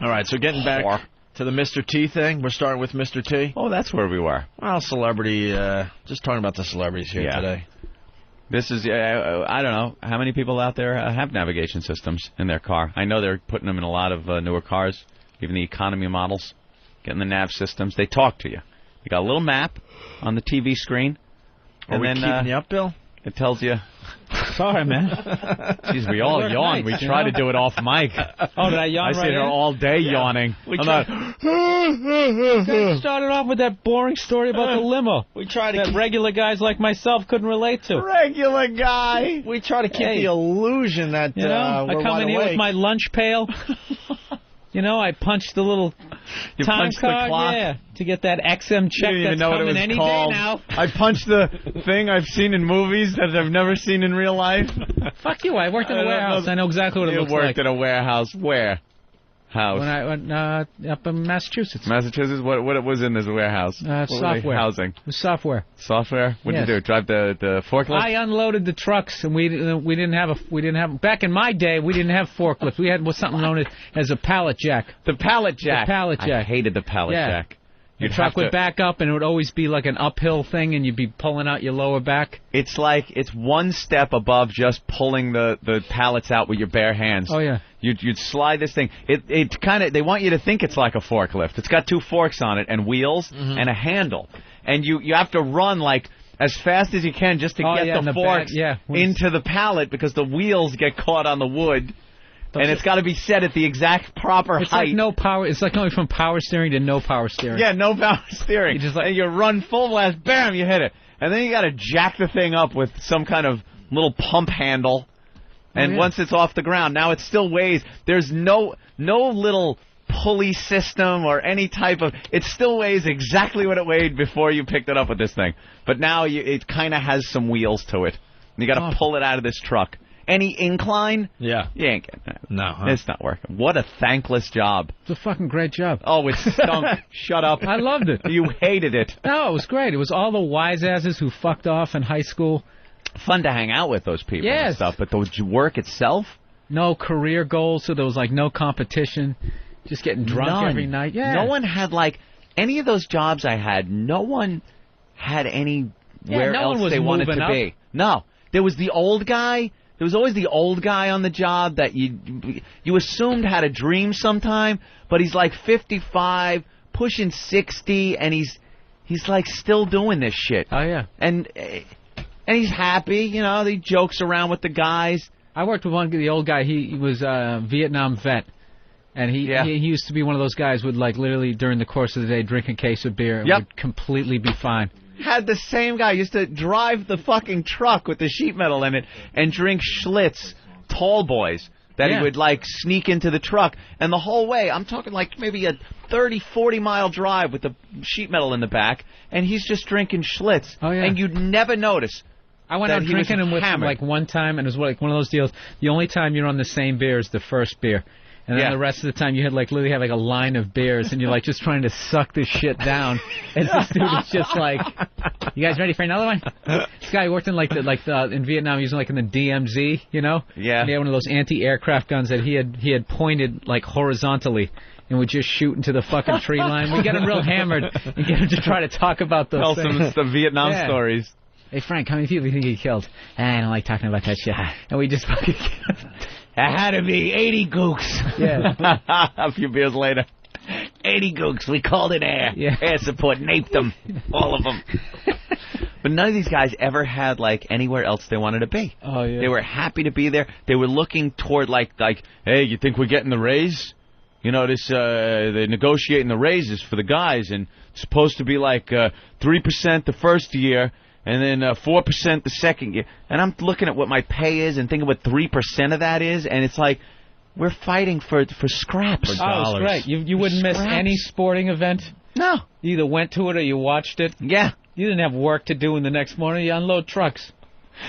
All right, so getting back to the Mr. T thing, we're starting with Mr. T. Oh, that's where we were. Well, celebrity, just talking about the celebrities here today. This is, I don't know, how many people out there have navigation systems in their car? I know they're putting them in a lot of newer cars, even the economy models, getting the nav systems. They talk to you. You got a little map on the TV screen. Are we keeping you up, Bill? It tells you. Sorry, man. Jeez, we all yawn. We try to do it off mic. Oh, did I yawn I sit here all day yawning. We started off with that boring story about the limo. We try to that regular guys like myself couldn't relate to. Regular guy. We try to keep the illusion that we're I come in here with my lunch pail. I punched the little time card, to get that XM check that's coming any day now. I punched the thing I've seen in movies that I've never seen in real life. Fuck you, I worked in a warehouse. I know exactly what it looks like. You worked in a warehouse. Where? House. When I went up in Massachusetts. Massachusetts? What was in this warehouse? Software. Housing. It was software. Software? What did you do? Drive the forklift? I unloaded the trucks, and we didn't have back in my day we didn't have forklifts. We had something known as a pallet jack. The pallet jack. The pallet jack. I hated the pallet jack. Your truck would back up, and it would always be like an uphill thing, and you'd be pulling out your lower back. It's like it's one step above just pulling the pallets out with your bare hands. Oh, yeah. You'd slide this thing. It kind of, they want you to think it's like a forklift. It's got 2 forks on it and wheels and a handle. And you have to run like as fast as you can just to get the forks into the pallet because the wheels get caught on the wood. And it's got to be set at the exact proper height. It's like no power. It's like going from power steering to no power steering. Yeah, no power steering. And you run full blast, bam, you hit it. And then you got to jack the thing up with some kind of little pump handle. And once it's off the ground, now it still weighs. There's no little pulley system or any type of. It still weighs exactly what it weighed before you picked it up with this thing. But now it kind of has some wheels to it. And you got to pull it out of this truck. Any incline? Yeah. You ain't getting that. No, It's not working. What a thankless job. It's a fucking great job. Oh, it stunk. Shut up. I loved it. You hated it. No, it was great. It was all the wise-asses who fucked off in high school. Fun to hang out with those people and stuff, but the work itself? No career goals, so there was like no competition. Just getting drunk every night. Yeah. No one had like, any of those jobs I had, no one had anywhere else they wanted to be. No. There was the old guy. There was always the old guy on the job that you assumed had a dream sometime, but he's like 55, pushing 60, and he's like still doing this shit. Oh yeah. And he's happy, he jokes around with the guys. I worked with the old guy. He was a Vietnam vet, and he used to be one of those guys who would like literally during the course of the day drink a case of beer and would completely be fine. Had the same guy used to drive the fucking truck with the sheet metal in it and drink Schlitz tall boys that he would like sneak into the truck, and the whole way I'm talking like maybe a 30-40 mile drive with the sheet metal in the back, and he's just drinking Schlitz. Oh yeah. And you'd never notice. I went out drinking him with him like one time, and it was like one of those deals. The only time you're on the same beer is the first beer. And then the rest of the time you had like literally have like a line of beers, and you're like just trying to suck this shit down. And this dude is just like, "You guys ready for another one?" This guy worked in in Vietnam. He was like in the DMZ, Yeah. And he had one of those anti-aircraft guns that he had pointed like horizontally, and would just shoot into the fucking tree line. We get him real hammered and get him to try to talk about those things. Some Vietnam stories. Hey Frank, how many people do you think he killed? I don't like talking about that shit. And we just fucking. It had to be 80 gooks. Yeah. A few beers later. 80 gooks. We called it air. Yeah. Air support. Naped them. All of them. But none of these guys ever had, like, anywhere else they wanted to be. Oh, yeah. They were happy to be there. They were looking toward, like, hey, you think we're getting the raise? They're negotiating the raises for the guys, and it's supposed to be, like, 3% the first year, and then 4% the second year. And I'm looking at what my pay is and thinking what 3% of that is, and it's like, we're fighting for scraps. Oh, it's great. You wouldn't miss any sporting event? No. You either went to it or you watched it? Yeah. You didn't have work to do in the next morning. You unload trucks.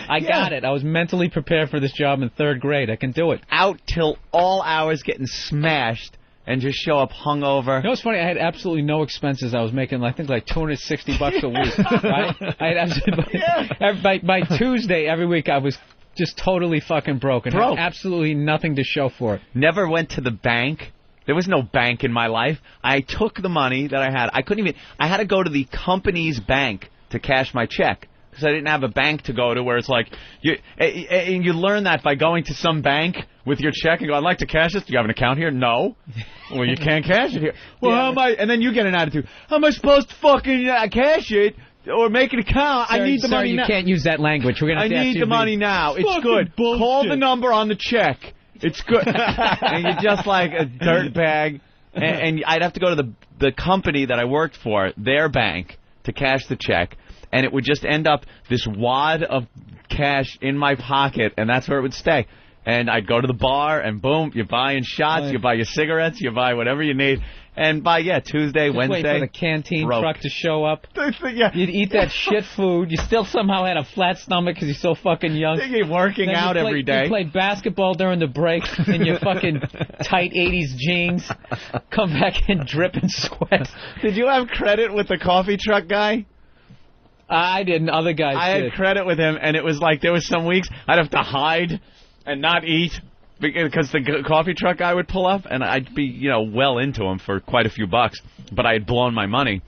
I got it. I was mentally prepared for this job in 3rd grade. I can do it. Out till all hours getting smashed. And just show up hungover. You know what's funny? I had absolutely no expenses. I was making, I think, like $260 a week. Right? I had absolutely by Tuesday every week I was just totally fucking broke and had absolutely nothing to show for it. Never went to the bank There was no bank in my life. I took the money that I had. I had to go to the company's bank to cash my check because I didn't have a bank to go to where it's like, you learn that by going to some bank with your check and go, I'd like to cash this. Do you have an account here? No. Well, you can't cash it here. Well, how am I? And then you get an attitude. How am I supposed to fucking cash it? Or make an account. I need the money now. You can't use that language. We're gonna have to need the money now. It's good. Bullshit. Call the number on the check. It's good. And you're just like a dirtbag. And I'd have to go to the company that I worked for, their bank, to cash the check. And it would just end up this wad of cash in my pocket, and that's where it would stay. And I'd go to the bar, and boom, you're buying shots, you buy your cigarettes, you buy whatever you need. And by, Tuesday, just Wednesday, wait for the canteen truck to show up. Yeah. You'd eat that shit food. You still somehow had a flat stomach because you're so fucking young. You're working out every day. You played basketball during the break in your fucking tight 80s jeans. Come back in dripping sweat. Did you have credit with the coffee truck guy? I didn't. Other guys did. I had credit with him, and it was like there was some weeks I'd have to hide and not eat because the coffee truck guy would pull up, and I'd be, well into him for quite a few bucks, but I had blown my money.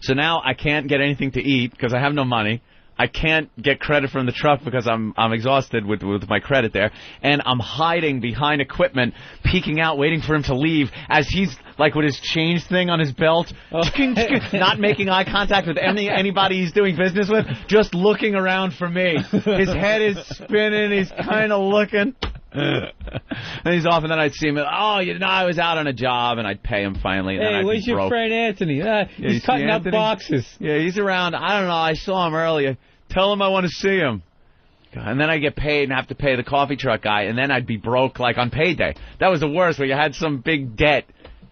So now I can't get anything to eat because I have no money. I can't get credit from the truck because I'm exhausted with my credit there, and I'm hiding behind equipment, peeking out, waiting for him to leave as he's like with his change thing on his belt, not making eye contact with anybody he's doing business with, just looking around for me. His head is spinning. He's kind of looking. And he's off, and then I'd see him. I was out on a job, and I'd pay him finally. And then I'd where's be broke. your friend Anthony? He's cutting up boxes. Yeah, he's around. I don't know. I saw him earlier. Tell him I want to see him. And then I get paid and have to pay the coffee truck guy, and then I'd be broke like on payday. That was the worst, where you had some big debt,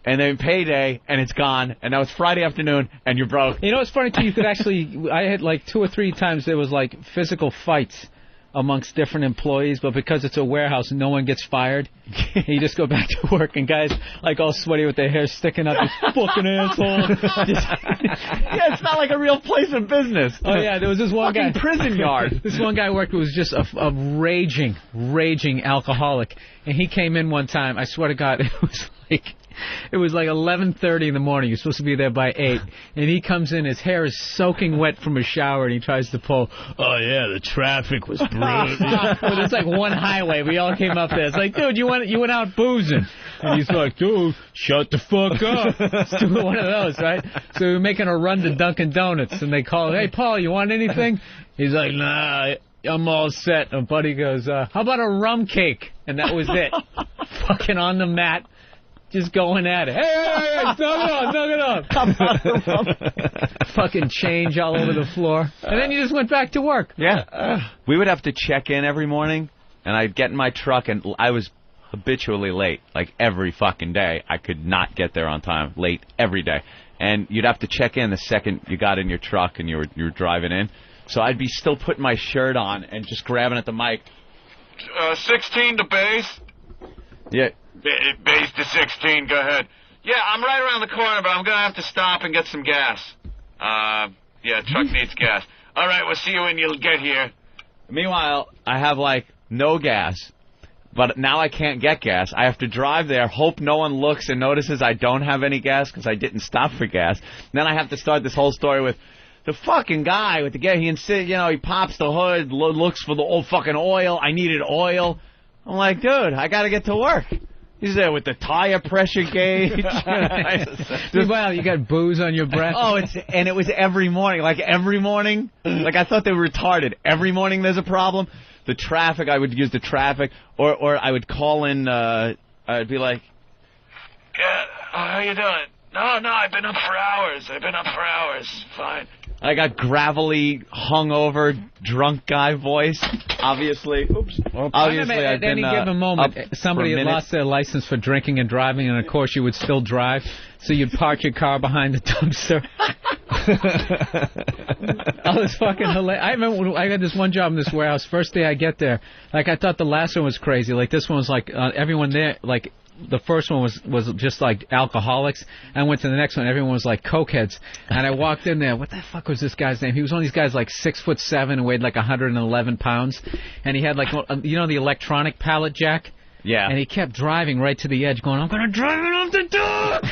and then payday, and it's gone, and now it's Friday afternoon, and you're broke. You know, it's funny, too. You could actually, I had like 2 or 3 times there was like physical fights amongst different employees, but because it's a warehouse, no one gets fired. You just go back to work, and guys like all sweaty with their hair sticking up, this fucking asshole. Yeah, it's not like a real place of business. Oh yeah, there was this one guy, prison yard. This one guy worked who was just a raging alcoholic, and he came in one time. I swear to God, it was like 11:30 in the morning. You're supposed to be there by 8. And he comes in, his hair is soaking wet from a shower, and he tries to pull, oh, yeah, the traffic was brutal. Well, there's like one highway. We all came up there. It's like, dude, you went out boozing. And he's like, dude, shut the fuck up. It's doing one of those, right? So we were making a run to Dunkin' Donuts, and they call, hey, Paul, you want anything? He's like, nah, I'm all set. And Buddy goes, how about a rum cake? And that was it. Fucking on the mat. Just going at it. Hey, knock it off. Fucking change all over the floor. And then you just went back to work. Yeah. We would have to check in every morning, and I'd get in my truck, and I was habitually late, like every fucking day. I could not get there on time, late every day. And you'd have to check in the second you got in your truck and you were driving in. So I'd be still putting my shirt on and just grabbing at the mic. 16 to base. Yeah. Base to 16, go ahead. Yeah, I'm right around the corner, but I'm going to have to stop and get some gas. Truck needs gas. All right, we'll see you when you get here. Meanwhile, I have, no gas, but now I can't get gas. I have to drive there, hope no one looks and notices I don't have any gas because I didn't stop for gas. And then I have to start this whole story with the fucking guy with the gas. He insists, he pops the hood, looks for the old fucking oil. I needed oil. I'm like, dude, I got to get to work. He's there with the tire pressure gauge. Meanwhile, you got booze on your breath. Oh, it was every morning. Like every morning. Like I thought they were retarded. Every morning there's a problem. The traffic, I would use the traffic, or I would call in. I'd be like, "Yeah, how you doing?" No, I've been up for hours. Fine. I got gravelly, hungover, drunk guy voice. Obviously, obviously, at any given moment, somebody had lost their license for drinking and driving, and of course you would still drive. So you'd park your car behind the dumpster. Oh, it's fucking hilarious. I remember I got this one job in this warehouse. First day I get there, I thought the last one was crazy. This one was everyone there, the first one was just like alcoholics. I went to the next one. Everyone was like cokeheads. And I walked in there. What the fuck was this guy's name? He was one of these guys 6'7" and weighed 111 pounds. And he had the electronic pallet jack. Yeah. And he kept driving right to the edge, going, I'm going to drive it off the dock!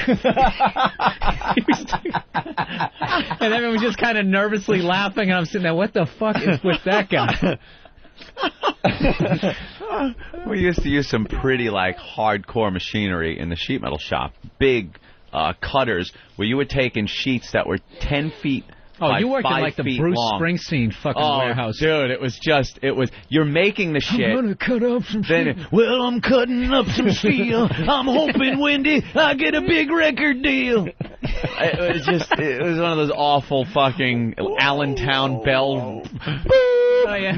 And everyone was just kind of nervously laughing, and I'm sitting there, what the fuck is with that guy? We used to use some pretty, like, hardcore machinery in the sheet metal shop. Big cutters where you were taking sheets that were 10 feet Oh, you worked in like the Bruce long. Springsteen fucking warehouse. Dude, it was you're making the shit. I'm going to cut up some steel. Well, I'm cutting up some steel. I'm hoping, Wendy, I get a big record deal. It was one of those awful fucking Allentown Bell. Oh, yeah.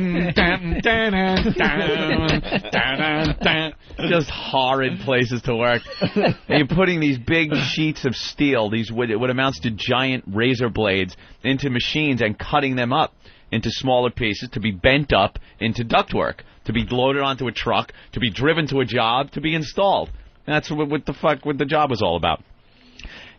Just horrid places to work. And you're putting these big sheets of steel, these what amounts to giant razor blades, into machines and cutting them up into smaller pieces to be bent up into ductwork, to be loaded onto a truck, to be driven to a job, to be installed. And that's what the job was all about.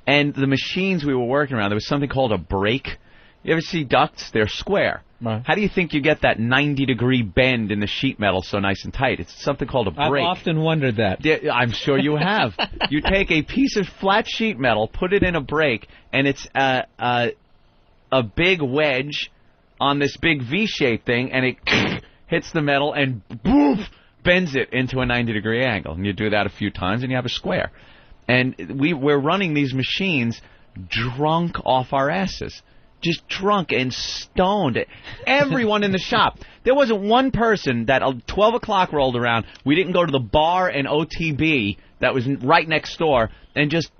And the machines we were working around, there was something called a brake. You ever see ducts? They're square. Right. How do you think you get that 90-degree bend in the sheet metal so nice and tight? It's something called a brake. I've often wondered that. Yeah, I'm sure you have. You take a piece of flat sheet metal, put it in a brake, and it's a big wedge on this big V-shaped thing, and it hits the metal and boof, bends it into a 90-degree angle. And you do that a few times, and you have a square. And we're running these machines drunk off our asses. Just drunk and stoned. Everyone in the shop. There wasn't one person that 12 o'clock rolled around, we didn't go to the bar and OTB that was right next door and just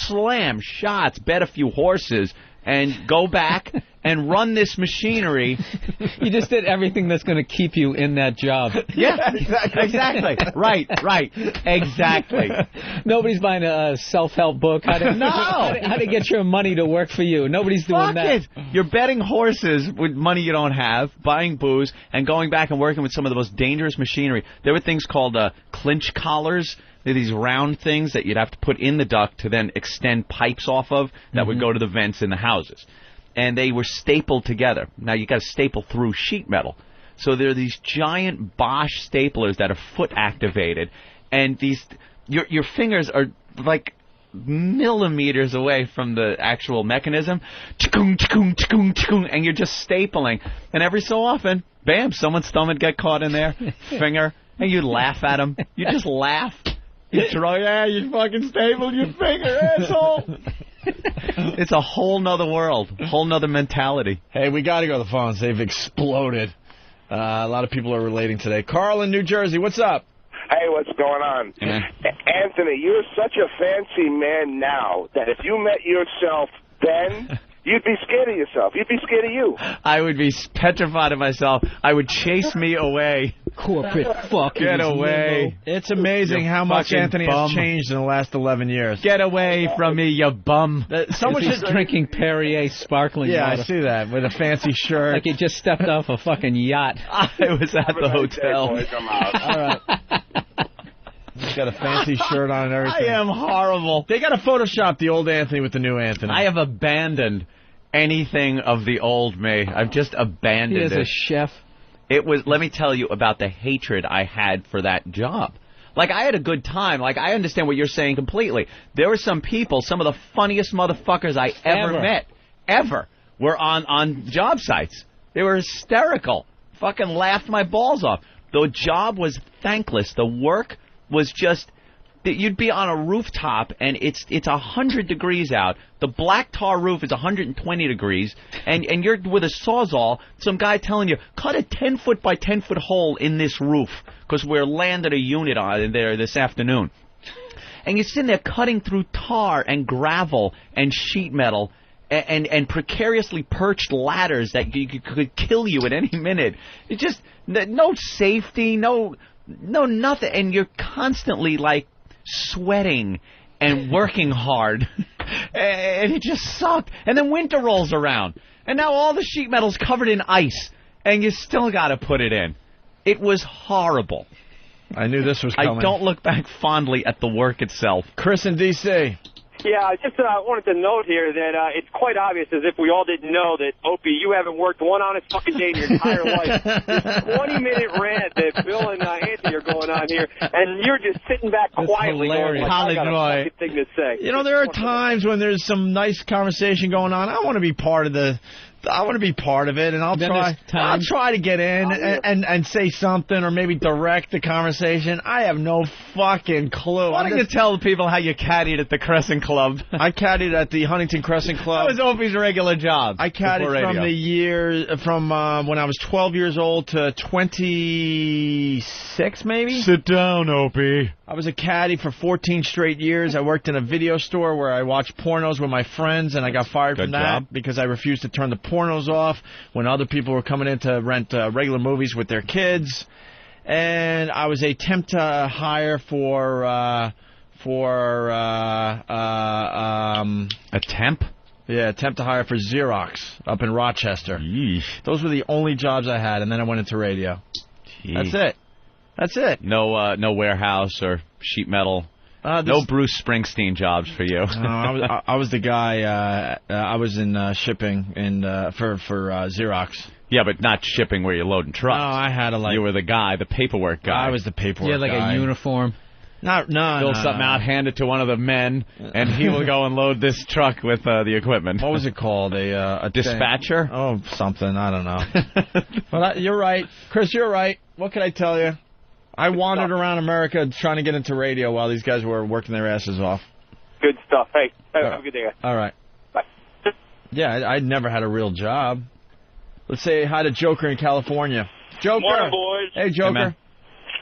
slam shots, bet a few horses, and go back and run this machinery. You just did everything that's going to keep you in that job. Yeah, exactly. Right, exactly. Nobody's buying a self-help book. How to get your money to work for you. Nobody's doing that. It. You're betting horses with money you don't have, buying booze, and going back and working with some of the most dangerous machinery. There were things called clinch collars. They're these round things that you'd have to put in the duct to then extend pipes off of that would go to the vents in the houses. And they were stapled together. Now, you got to staple through sheet metal. So there are these giant Bosch staplers that are foot activated. And your fingers are like millimeters away from the actual mechanism. And you're just stapling. And every so often, bam, someone's thumb would get caught in there, finger, and you'd laugh at them. You just laugh. You fucking stapled your finger, asshole. It's a whole nother world, whole nother mentality. Hey, we got to go to the phones. They've exploded. A lot of people are relating today. Carl in New Jersey, what's up? Hey, what's going on? Anthony, you're such a fancy man now that if you met yourself then, you'd be scared of yourself. You'd be scared of you. I would be petrified of myself. I would chase me away. Corporate fucking Get away. It's amazing how much Anthony has changed in the last 11 years. Get away from me, you bum. Someone just drinking Perrier sparkling water. I see that, with a fancy shirt. Like he just stepped off a fucking yacht. I was at the hotel. Boys, I'm out. All right. He's got a fancy shirt on and everything. I am horrible. They got to Photoshop the old Anthony with the new Anthony. I have abandoned anything of the old me. I've just abandoned it. He is a chef. It was, let me tell you about the hatred I had for that job. Like, I had a good time. Like, I understand what you're saying completely. There were some people, some of the funniest motherfuckers I ever met, were on job sites. They were hysterical. Fucking laughed my balls off. The job was thankless. The work was just... You'd be on a rooftop, and it's 100 degrees out. The black tar roof is 120 degrees, and you're with a Sawzall, some guy telling you, cut a 10-foot by 10-foot hole in this roof, because we're landing a unit on there this afternoon. And you're sitting there cutting through tar and gravel and sheet metal and precariously perched ladders that could kill you at any minute. It's just no safety, no nothing, and you're constantly, like, sweating and working hard, and it just sucked. And then winter rolls around, and now all the sheet metal's covered in ice, and you still got to put it in. It was horrible. I knew this was coming. I don't look back fondly at the work itself. Chris in D.C. Yeah, I just wanted to note here that it's quite obvious, as if we all didn't know, that, Opie, you haven't worked one honest fucking day in your entire life. This 20-minute rant that Bill and Anthony are going on here, and you're just sitting back quietly going, like, I got a fucking thing to say. You know, there are times when there's some nice conversation going on. I want to be part of it, and I'll try to get in and say something or maybe direct the conversation. I have no fucking clue. Why don't you tell the people how you caddied at the Crescent Club? I caddied at the Huntington Crescent Club. That was Opie's regular job. I caddied from when I was 12 years old to 26, maybe. Sit down, Opie. I was a caddy for 14 straight years. I worked in a video store where I watched pornos with my friends, and I got fired from that because I refused to turn the pornos off when other people were coming in to rent regular movies with their kids. And I was a temp to hire for a temp? Yeah, temp to hire for Xerox up in Rochester. Yeesh. Those were the only jobs I had, and then I went into radio. Jeez. That's it. No warehouse or sheet metal. No Bruce Springsteen jobs for you. I was the guy. I was in shipping for Xerox. Yeah, but not shipping where you're loading trucks. No, I had to You were the guy, the paperwork guy. I was the paperwork guy. Yeah, like a uniform. Fill something out, hand it to one of the men, and he will go and load this truck with the equipment. What was it called? A dispatcher? Oh, something. I don't know. Well, you're right. Chris, you're right. What can I tell you? I wandered around America trying to get into radio while these guys were working their asses off. Good stuff. Hey, have a good day, guys. All right. Bye. Yeah, I never had a real job. Let's say hi to Joker in California. Joker. Morning, boys. Hey, Joker.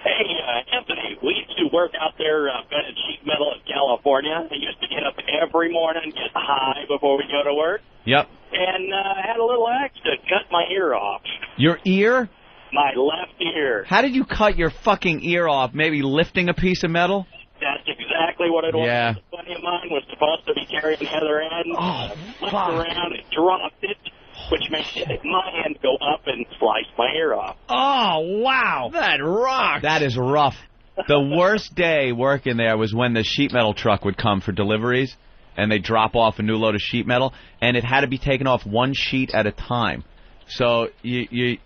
Hey, Anthony, we used to work out there at sheet metal in California. I used to get up every morning, get high before we go to work. Yep. And I had a little accident, cut my ear off. Your ear? My left ear. How did you cut your fucking ear off? Maybe lifting a piece of metal? That's exactly what it was. Yeah. A buddy of mine was supposed to be carrying the other end. Oh, flipped around and dropped it, which made my hand go up and slice my ear off. Oh, wow. That rocks. That is rough. The worst day working there was when the sheet metal truck would come for deliveries, and they'd drop off a new load of sheet metal, and it had to be taken off one sheet at a time. So you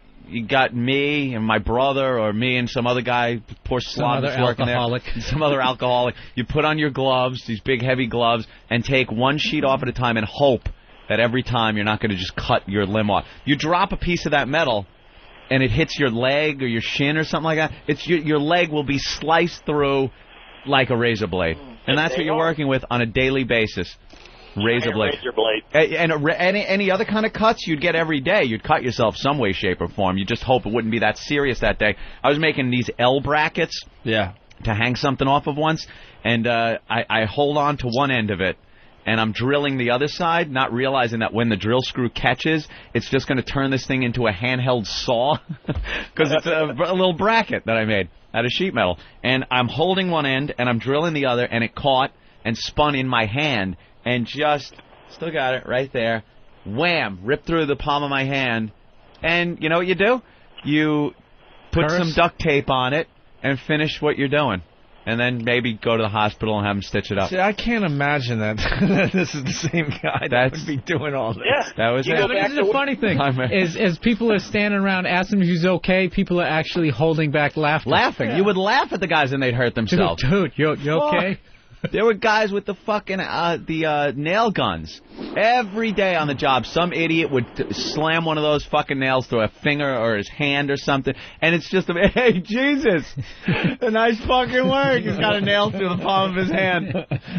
got me and my brother, or me and some other guy, poor slob that's working there. Some other alcoholic. You put on your gloves, these big heavy gloves, and take one sheet off at a time and hope that every time you're not going to just cut your limb off. You drop a piece of that metal, and it hits your leg or your shin or something like that. It's your leg will be sliced through like a razor blade, and that's what you're working with on a daily basis. Razor blade. And any other kind of cuts you'd get every day. You'd cut yourself some way, shape, or form. You just hope it wouldn't be that serious that day. I was making these L brackets to hang something off of once, and I hold on to one end of it, and I'm drilling the other side, not realizing that when the drill screw catches, it's just going to turn this thing into a handheld saw, because it's a little bracket that I made out of sheet metal. And I'm holding one end, and I'm drilling the other, and it caught and spun in my hand, and just, still got it right there, wham, ripped through the palm of my hand. And you know what you do? You put some duct tape on it and finish what you're doing. And then maybe go to the hospital and have them stitch it up. See, I can't imagine that this is the same guy that would be doing all this. Yeah. That was it. But this is the funny thing. Is people are standing around asking if he's okay, people are actually holding back laughter. Laughing. Yeah. You would laugh at the guys and they'd hurt themselves. Dude, you okay? There were guys with the fucking nail guns. Every day on the job, some idiot would slam one of those fucking nails through a finger or his hand or something, and it's just, hey, Jesus, a nice fucking work. He's got a nail through the palm of his hand.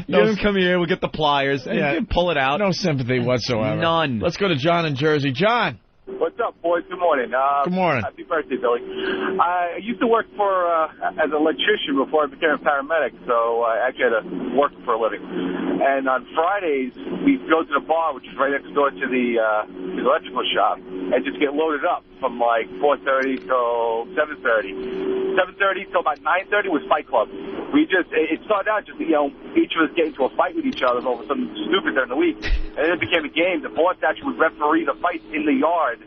Give him, come here, we'll get the pliers, and pull it out. No sympathy whatsoever. None. Let's go to John in Jersey. John. What's up, boys? Good morning. Good morning. Happy birthday, Billy. I used to work as an electrician before I became a paramedic, so I actually had to work for a living. And on Fridays, we'd go to the bar, which is right next door to the electrical shop, and just get loaded up from like 4:30 till 7:30. 7:30 till about 9:30 was Fight Club. It started out just, each of us getting into a fight with each other over something stupid during the week. And then it became a game. The boss actually would referee the fights in the yard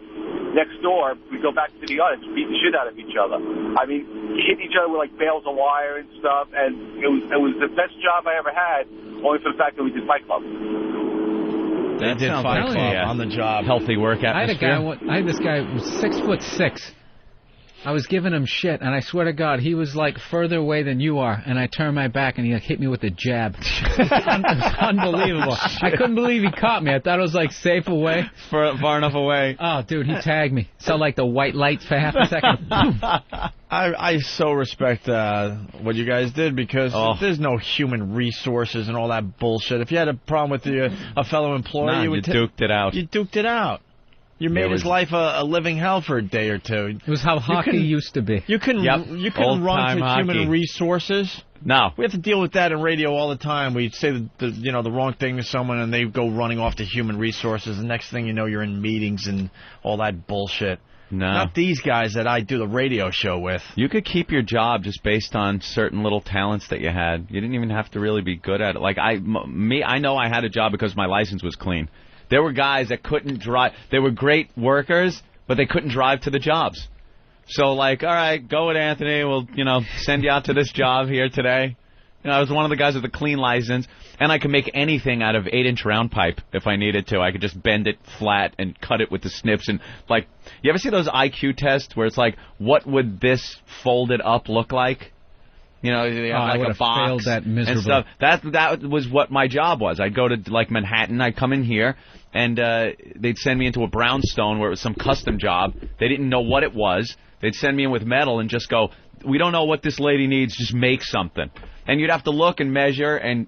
next door. We'd go back to the yard and just beat the shit out of each other. I mean, hit each other with like bales of wire and stuff. And it was the best job I ever had only for the fact that we did Fight Club. They did Fight Club on the job. Healthy work atmosphere. I had this guy who was 6'6". I was giving him shit, and I swear to God, he was like further away than you are, and I turned my back, and he like hit me with a jab. It was unbelievable. I couldn't believe he caught me. I thought it was like safe away. Far enough away. Oh, dude, he tagged me. Saw like the white lights for half a second. I so respect what you guys did, because there's no human resources and all that bullshit. If you had a problem with a fellow employee, you duked it out. You duked it out. You made his life a living hell for a day or two. It was how hockey used to be. You couldn't run to human resources. No. We have to deal with that in radio all the time. We say the wrong thing to someone, and they go running off to human resources. The next thing you know, you're in meetings and all that bullshit. No. Not these guys that I do the radio show with. You could keep your job just based on certain little talents that you had. You didn't even have to really be good at it. Like I know I had a job because my license was clean. There were guys that couldn't drive. They were great workers, but they couldn't drive to the jobs. So, like, all right, go with Anthony. We'll, send you out to this job here today. I was one of the guys with a clean license, and I could make anything out of 8-inch round pipe if I needed to. I could just bend it flat and cut it with the snips. And, like, you ever see those IQ tests where it's like, what would this folded up look like? You have I would a have box failed that miserably. and stuff. That was what my job was. I'd go to like Manhattan. I'd come in here, and they'd send me into a brownstone where it was some custom job. They didn't know what it was. They'd send me in with metal and just go, we don't know what this lady needs. Just make something. And you'd have to look and measure and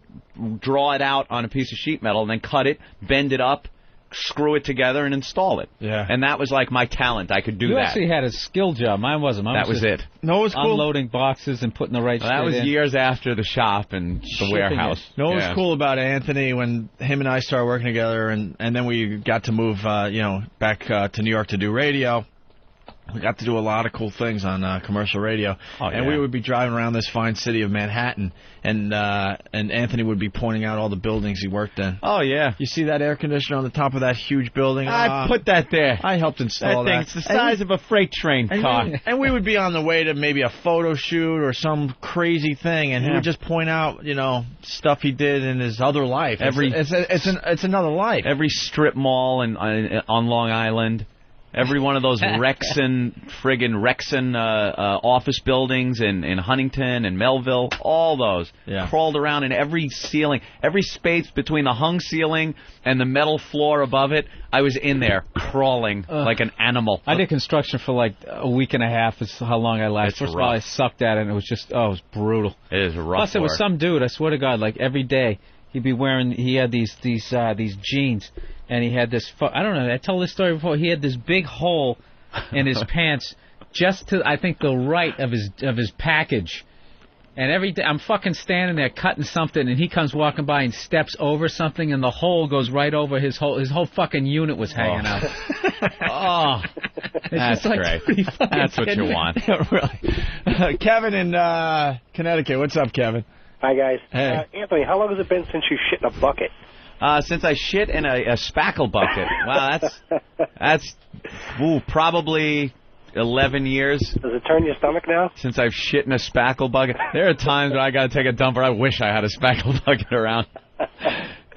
draw it out on a piece of sheet metal, and then cut it, bend it up, screw it together, and install it. Yeah. And that was like my talent. I could do that. You actually had a skill job. Mine wasn't. That was it. No, it was cool. Unloading boxes and putting the right shit in. That was years after the shop and the warehouse. No, what was cool about Anthony when him and I started working together, and then we got to move, back to New York to do radio. We got to do a lot of cool things on commercial radio, and we would be driving around this fine city of Manhattan, and Anthony would be pointing out all the buildings he worked in. Oh yeah, you see that air conditioner on the top of that huge building? I put that there. I helped install that. It's the size of a freight train car. And we would be on the way to maybe a photo shoot or some crazy thing, and he would just point out, stuff he did in his other life. It's another life. Every strip mall on Long Island. Every one of those Rexon office buildings in Huntington and Melville, all those. Yeah. Crawled around in every ceiling, every space between the hung ceiling and the metal floor above it. I was in there crawling like an animal. I did construction for like a week and a half is how long I lasted. First of all, I sucked at it, and it was just, it was brutal. It is rough. Plus, it was some dude, I swear to God, like every day, he had these jeans. And he had this, I don't know, I told this story before, he had this big hole in his pants just to, I think, the right of his package. And every day, I'm fucking standing there cutting something, and he comes walking by and steps over something, and the hole goes right over his whole fucking unit was hanging out. That's great. That's what you want. Yeah, really. Kevin in Connecticut. What's up, Kevin? Hi, guys. Hey. Anthony, how long has it been since you shit in a bucket? Since I shit in a spackle bucket. Wow, that's probably 11 years. Does it turn your stomach now? Since I've shit in a spackle bucket. There are times when I got to take a dump where I wish I had a spackle bucket around.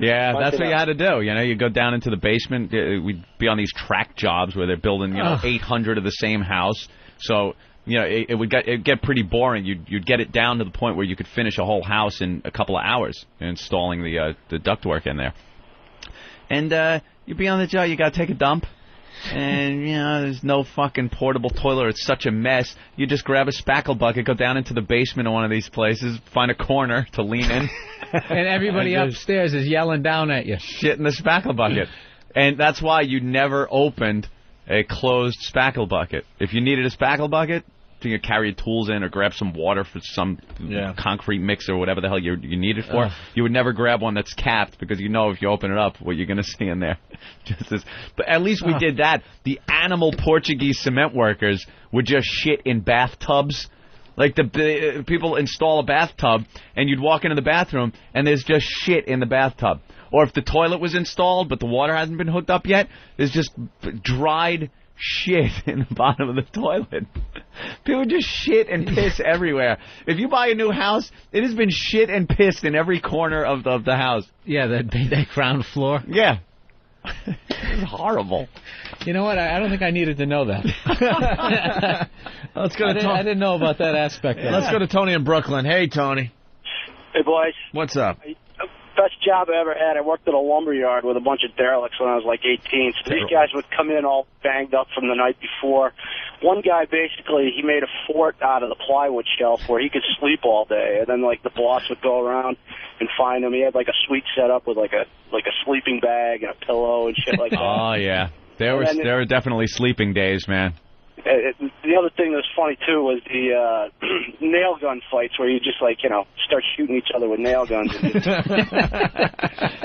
Yeah, that's what you had to do. You go down into the basement. We'd be on these track jobs where they're building 800 of the same house. So it'd get pretty boring. You'd get it down to the point where you could finish a whole house in a couple of hours installing the ductwork in there. And you'd be on the job. You got to take a dump, and there's no fucking portable toilet. It's such a mess. You just grab a spackle bucket, go down into the basement of one of these places, find a corner to lean in, and everybody upstairs is yelling down at you. Shit in the spackle bucket, and that's why you never opened a closed spackle bucket. If you needed a spackle bucket, you could carry your tools in or grab some water for some concrete mix or whatever the hell you need it for. You would never grab one that's capped because if you open it up, what you're going to see in there. But at least we did that. The animal Portuguese cement workers would just shit in bathtubs. Like the people install a bathtub, and you'd walk into the bathroom, and there's just shit in the bathtub. Or if the toilet was installed, but the water hasn't been hooked up yet, there's just dried shit in the bottom of the toilet. People just shit and piss everywhere. If you buy a new house, it has been shit and pissed in every corner of the house. Yeah, that ground floor. Yeah. It's horrible. You know what? I don't think I needed to know that. Let's go to I didn't know about that aspect. Let's go to Tony in Brooklyn. Hey, Tony. Hey, boys. What's up? Best job I ever had. I worked at a lumber yard with a bunch of derelicts when I was like 18. So these guys would come in all banged up from the night before. One guy, basically, he made a fort out of the plywood shelf where he could sleep all day. And then, like, the boss would go around and find him. He had, like, a suite set up with, like a sleeping bag and a pillow and shit like that. Oh, yeah. There were definitely sleeping days, man. The other thing that was funny, too, was the nail gun fights where you just, like, start shooting each other with nail guns.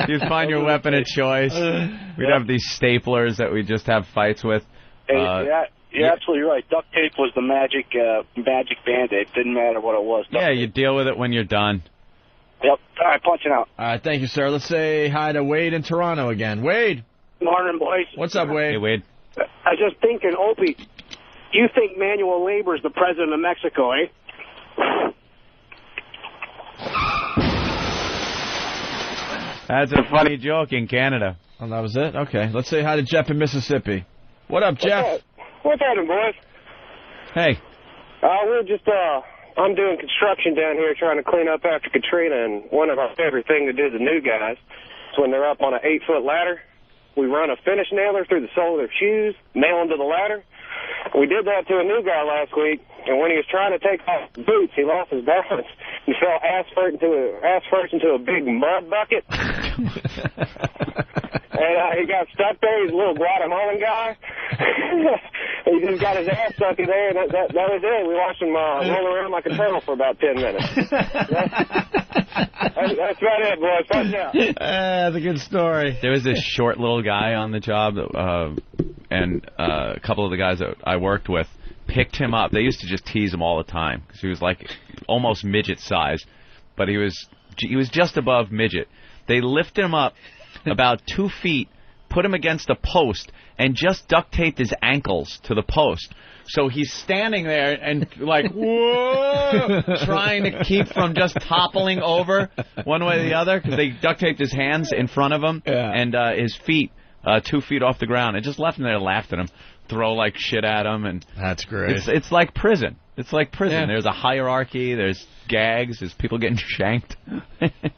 You'd find your weapon of choice. We'd have these staplers that we'd just have fights with. You're absolutely right. Duct tape was the magic Band-Aid. Didn't matter what it was. You deal with it when you're done. Yep. All right, punching out. All right, thank you, sir. Let's say hi to Wade in Toronto again. Wade. Morning, boys. What's up, Wade? Hey, Wade. I was just thinking, Opie, you think manual labor is the president of Mexico, eh? That's a funny joke in Canada. Oh, that was it? Okay. Let's say hi to Jeff in Mississippi. What up, Jeff? What's happening, boys? Hey. We're just, I'm doing construction down here trying to clean up after Katrina, and one of our favorite things to do to new guys is when they're up on an 8-foot ladder, we run a finish nailer through the sole of their shoes, nail them to the ladder. We did that to a new guy last week, and when he was trying to take off his boots, he lost his balance. He fell ass first into a big mud bucket. And he got stuck there. He's a little Guatemalan guy. He just got his ass stuck in there, and that was it. We watched him roll around like a turtle for about 10 minutes. That's about it, boys. Watch out. That's a good story. There was this short little guy on the job, and a couple of the guys that I worked with picked him up. They used to just tease him all the time because he was like almost midget size, but he was just above midget. They lifted him up about 2 feet, put him against a post, and just duct taped his ankles to the post. So he's standing there and like, whoa, trying to keep from just toppling over one way or the other because they duct taped his hands in front of him and his feet 2 feet off the ground, and just left him there, laughed at him, throw like shit at him, and that's great. It's like prison. It's like prison. Yeah. There's a hierarchy. There's gags. There's people getting shanked.